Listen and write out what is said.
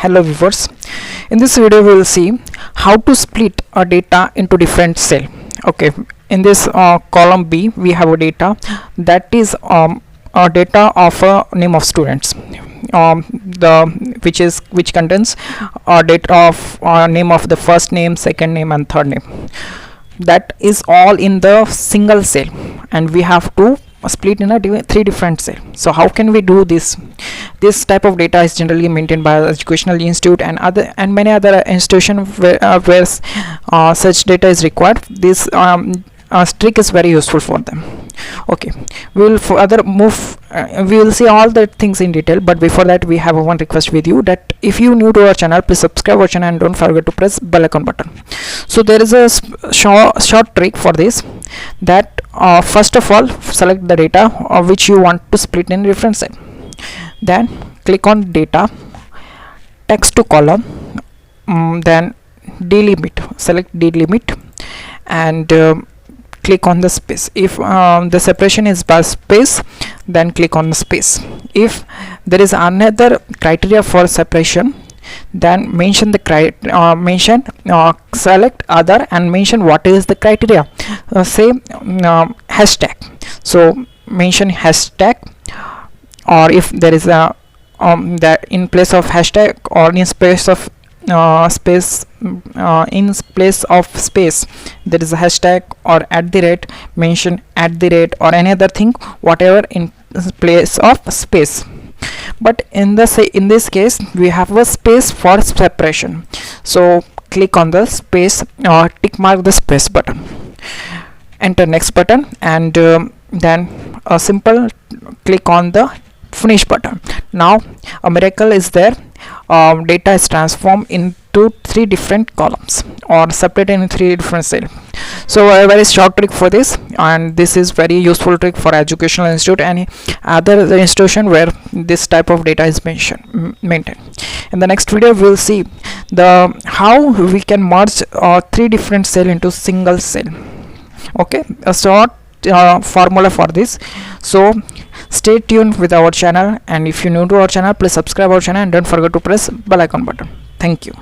Hello viewers, in this video we will see how to split a data into different cell. Okay, in this column B we have a data that is a data of a name of students, which contains data of name of the first name, second name and third name. That is all in the single cell, and we have to split in a three different cell. So how can we do this? This type of data is generally maintained by educational institute and many other institutions where such data is required. This trick is very useful for them. Okay, we will further move. We will see all the things in detail, but before that we have one request with you, that if you new to our channel, please subscribe our channel and don't forget to press bell icon button. So there is a short trick for this, that first of all select the data which you want to split in different cell. Then click on data, text to column, then delimit, select delimit, and click on the space. If the separation is by space, then click on the space. If there is another criteria for separation, then mention the select other and mention what is the criteria. Say hashtag, so mention hashtag, or if there is a that in place of hashtag or in place of in place of space there is a hashtag or at the rate, mention at the rate or any other thing, whatever in place of space. But in this case we have a space for separation, so click on the space, tick mark the space button, enter next button, and then a simple click on the finish button. Now a miracle is there. Data is transformed into three different columns or separated in three different cells. So a very short trick for this, and this is very useful trick for educational institute and other institution where this type of data is maintained. In the next video we will see how we can merge three different cell into single cell. Okay, a short formula for this. So stay tuned with our channel, and if you're new to our channel, please subscribe our channel and don't forget to press bell icon button. Thank you.